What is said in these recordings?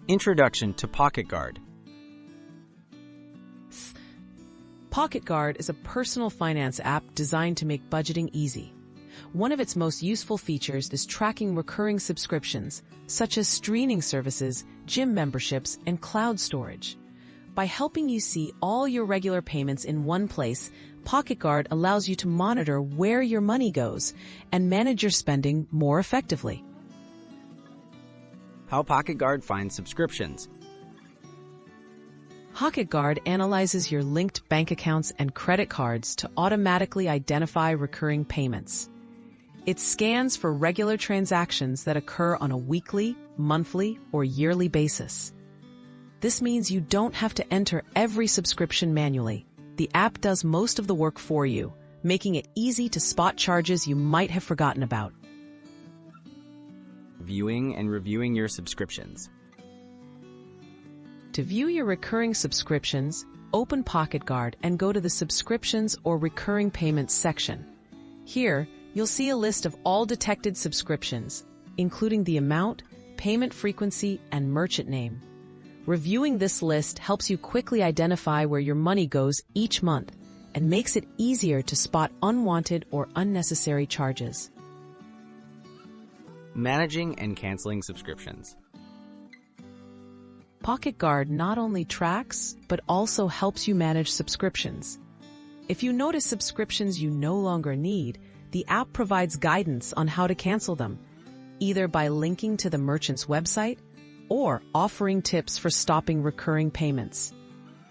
Introduction to PocketGuard. PocketGuard is a personal finance app designed to make budgeting easy. One of its most useful features is tracking recurring subscriptions, such as streaming services, gym memberships, and cloud storage. By helping you see all your regular payments in one place, PocketGuard allows you to monitor where your money goes and manage your spending more effectively. How PocketGuard finds subscriptions. PocketGuard analyzes your linked bank accounts and credit cards to automatically identify recurring payments. It scans for regular transactions that occur on a weekly, monthly, or yearly basis. This means you don't have to enter every subscription manually. The app does most of the work for you, making it easy to spot charges you might have forgotten about. Viewing and reviewing your subscriptions. To view your recurring subscriptions, open PocketGuard and go to the Subscriptions or Recurring Payments section. Here, you'll see a list of all detected subscriptions, including the amount, payment frequency, and merchant name. Reviewing this list helps you quickly identify where your money goes each month and makes it easier to spot unwanted or unnecessary charges. Managing and canceling subscriptions. PocketGuard not only tracks, but also helps you manage subscriptions. If you notice subscriptions you no longer need, the app provides guidance on how to cancel them, either by linking to the merchant's website or offering tips for stopping recurring payments.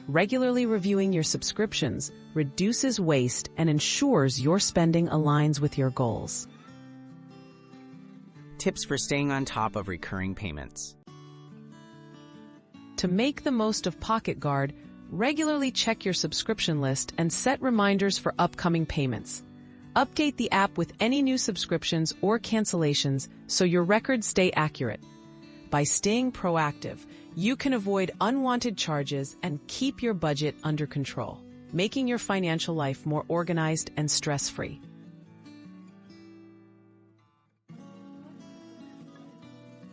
Regularly reviewing your subscriptions reduces waste and ensures your spending aligns with your goals. Tips for staying on top of recurring payments. To make the most of PocketGuard, regularly check your subscription list and set reminders for upcoming payments. Update the app with any new subscriptions or cancellations so your records stay accurate. By staying proactive, you can avoid unwanted charges and keep your budget under control, making your financial life more organized and stress-free.